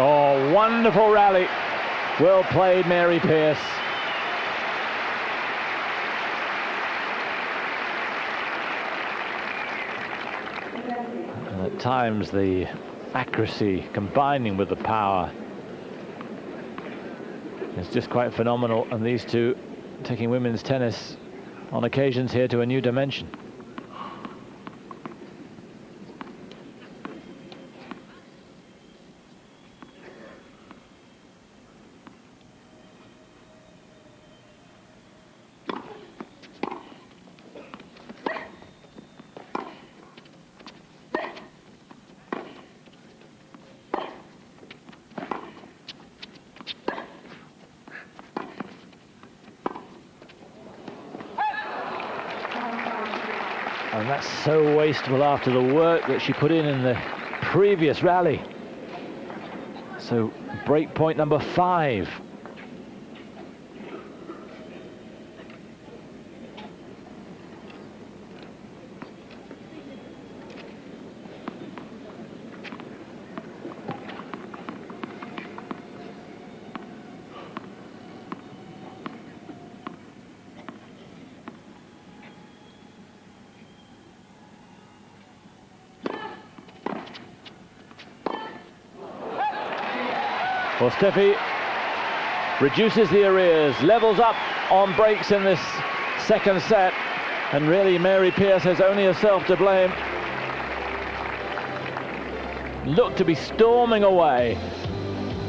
Oh, wonderful rally. Well played, Mary Pierce. And at times the accuracy combining with the power is just quite phenomenal, and these two taking women's tennis on occasions here to a new dimension. And that's so wasteful after the work that she put in the previous rally. So break point number 5. Well, Steffi reduces the arrears, levels up on breaks in this second set, and really Mary Pierce has only herself to blame. Looked to be storming away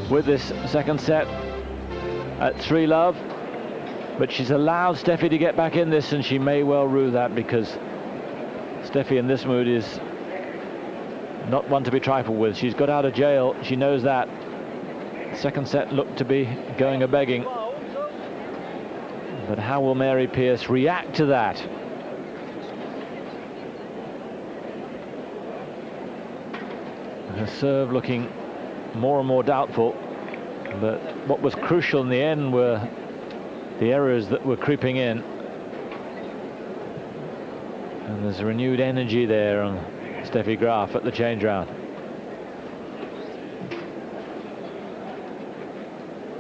with this second set at 3-love, but she's allowed Steffi to get back in this, and she may well rue that, because Steffi in this mood is not one to be trifled with. She's got out of jail, she knows that. Second set looked to be going a-begging. But how will Mary Pierce react to that? Her serve looking more and more doubtful. But what was crucial in the end were the errors that were creeping in. And there's renewed energy there on Steffi Graf at the change round.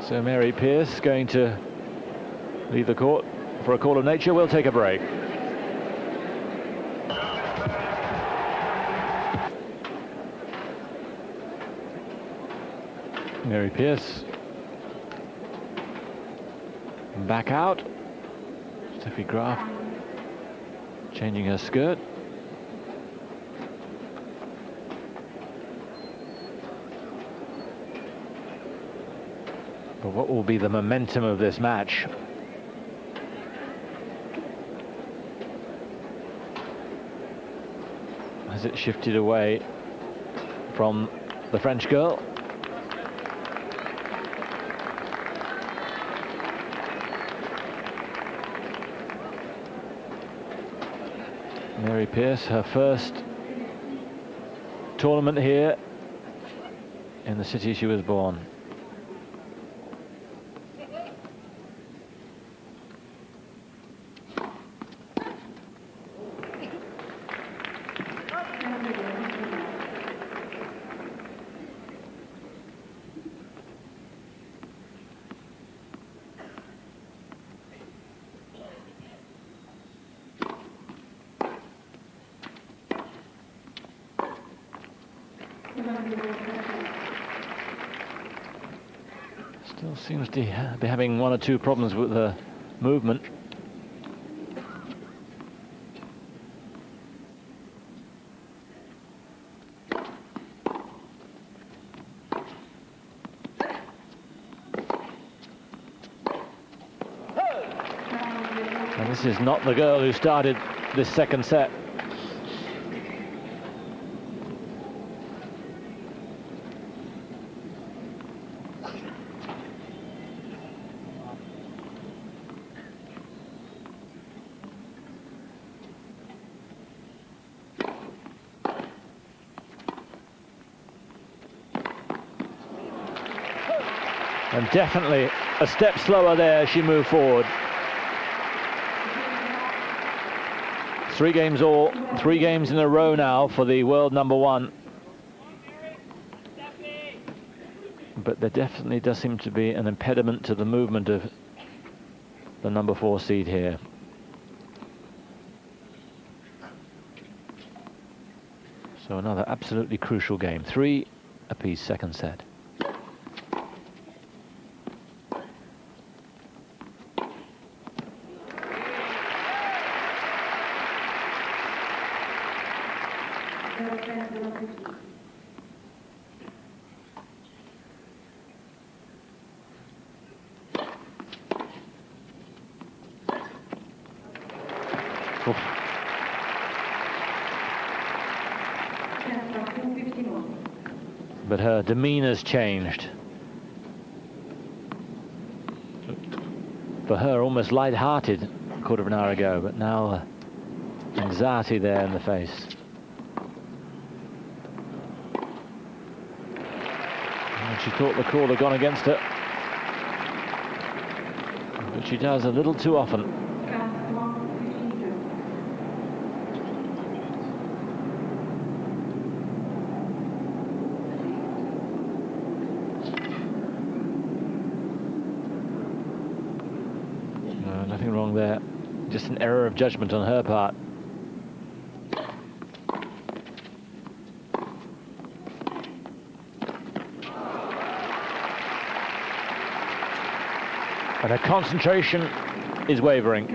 So Mary Pierce going to leave the court for a call of nature. We'll take a break. Mary Pierce back out. Steffi Graf changing her skirt. But what will be the momentum of this match? Has it shifted away from the French girl? Mary Pierce, her first tournament here in the city she was born. Still seems to be having one or two problems with the movement. And this is not the girl who started this second set. And definitely a step slower there, she moved forward. 3 games all, 3 games in a row now for the world number 1. But there definitely does seem to be an impediment to the movement of the number 4 seed here. So another absolutely crucial game. 3 apiece, second set. Oof. But her demeanor's changed. For her, almost light-hearted a quarter of an hour ago, but now anxiety there in the face. And she thought the call had gone against her, but she does a little too often. Nothing wrong there, just an error of judgment on her part. And her concentration is wavering.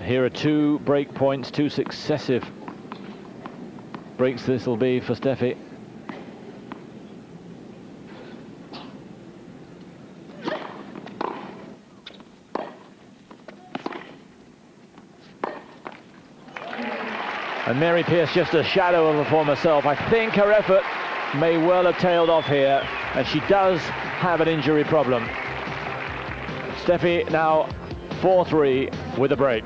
Here are 2 break points, 2 successive breaks this will be for Steffi. And Mary Pierce, just a shadow of her former self. I think her effort may well have tailed off here, and she does have an injury problem. Steffi now 4-3 with a break.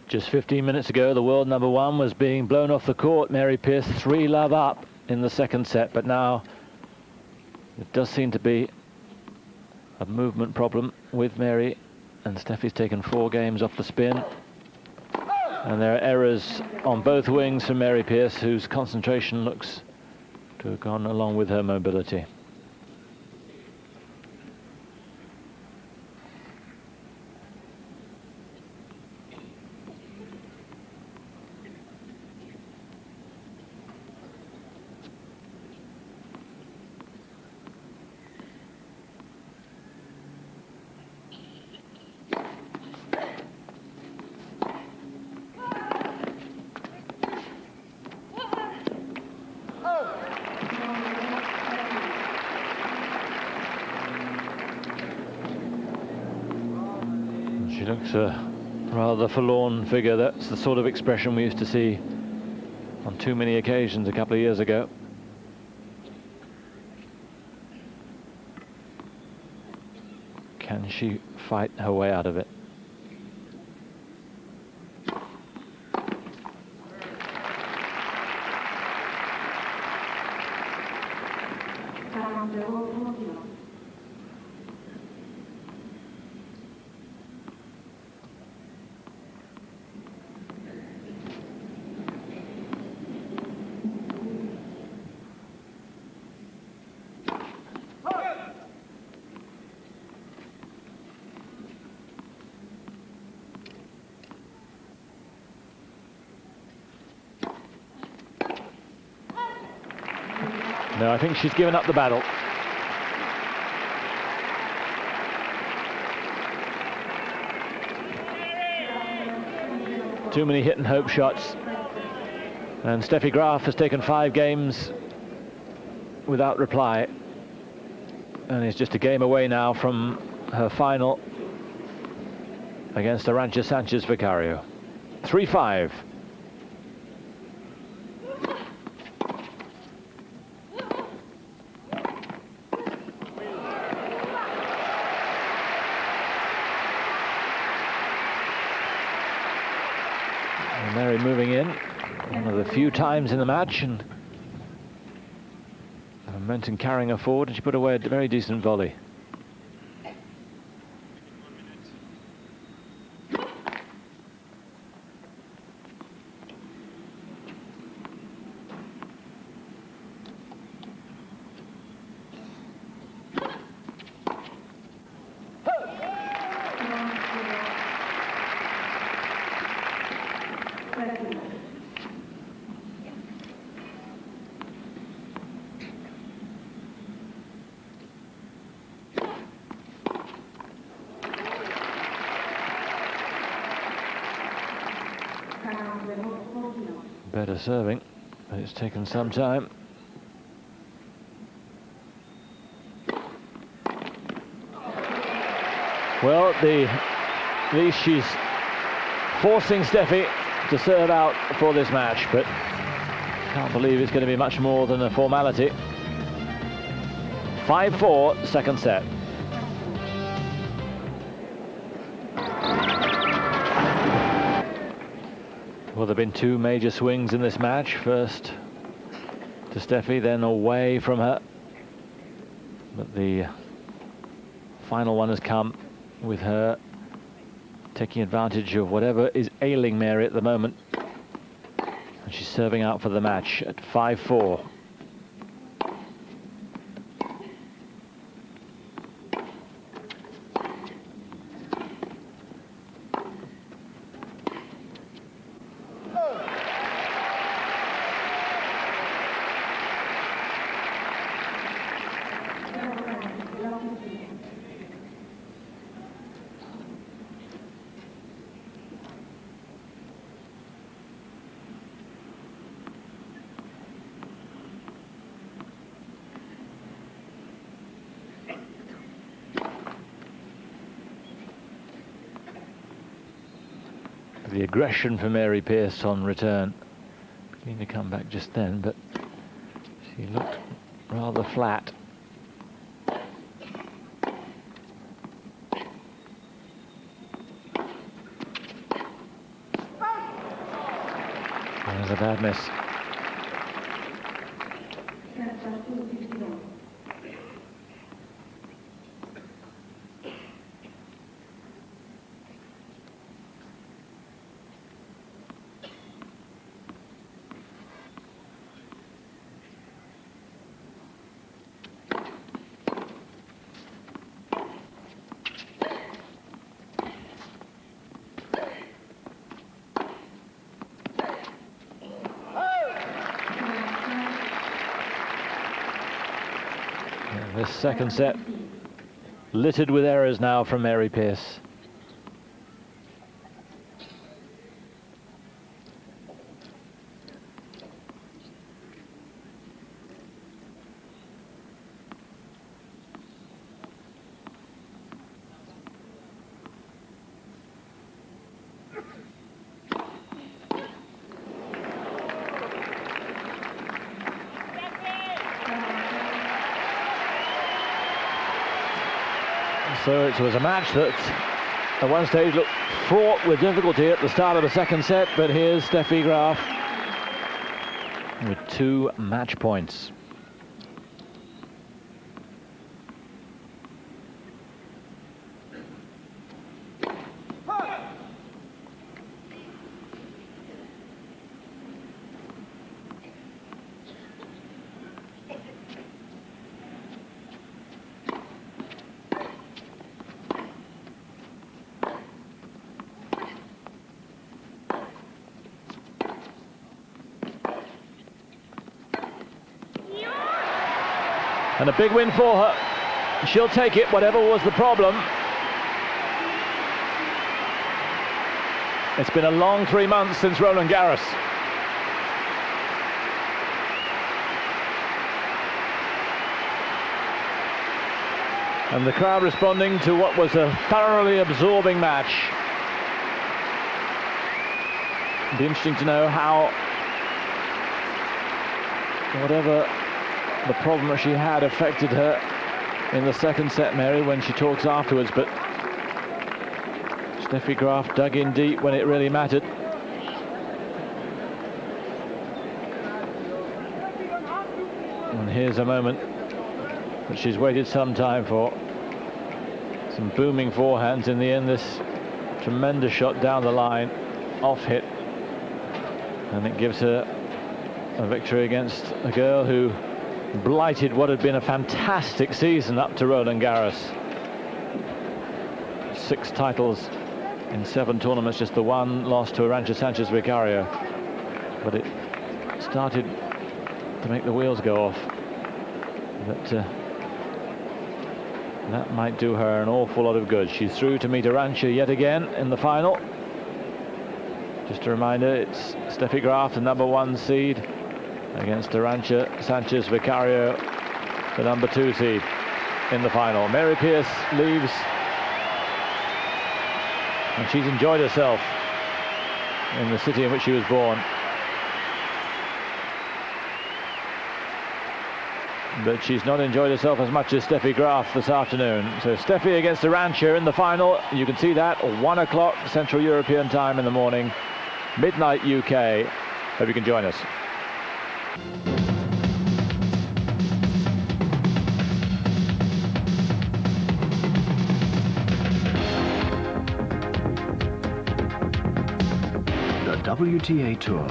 Just 15 minutes ago, the world number 1 was being blown off the court. Mary Pierce 3-love up in the second set, but now it does seem to be a movement problem with Mary. And Steffi's taken 4 games off the spin. And there are errors on both wings from Mary Pierce, whose concentration looks to have gone along with her mobility. She looks a rather forlorn figure. That's the sort of expression we used to see on too many occasions a couple of years ago. Can she fight her way out of it? No, I think she's given up the battle. Too many hit and hope shots. And Steffi Graf has taken 5 games without reply. And is just a game away now from her final against Arantxa Sanchez Vicario. 3-5. Mary moving in, one of the few times in the match, and Momentum carrying her forward, and she put away a very decent volley. Better serving, but it's taken some time. Well, at least she's forcing Steffi to serve out for this match, but can't believe it's going to be much more than a formality. 5-4, second set. Well, there have been two major swings in this match. First to Steffi, then away from her. But the final one has come with her taking advantage of whatever is ailing Mary at the moment. And she's serving out for the match at 5-4. The aggression for Mary Pierce on return. Beginning to come back just then, but she looked rather flat. There's a bad miss. This second set littered with errors now from Mary Pierce. So it was a match that at one stage looked fraught with difficulty at the start of the second set, but here's Steffi Graf with 2 match points. And a big win for her. She'll take it, whatever was the problem. It's been a long 3 months since Roland Garros. And the crowd responding to what was a thoroughly absorbing match. It'd be interesting to know how, whatever the problem that she had affected her in the second set, Mary, when she talks afterwards, but Steffi Graf dug in deep when it really mattered. And here's a moment but she's waited some time for some booming forehands. In the end, this tremendous shot down the line, off hit, and it gives her a victory against a girl who blighted what had been a fantastic season up to Roland Garros. 6 titles in 7 tournaments, just the one loss to Arantxa Sanchez Vicario, but it started to make the wheels go off. But that might do her an awful lot of good. She's through to meet Arantxa yet again in the final. Just a reminder, it's Steffi Graf, the #1 seed, against Arantxa Sanchez Vicario, the #2 seed, in the final. Mary Pierce leaves, and she's enjoyed herself in the city in which she was born. But she's not enjoyed herself as much as Steffi Graf this afternoon. So Steffi against Arantxa in the final. You can see that 1 o'clock Central European time in the morning, midnight UK. Hope you can join us. The WTA Tour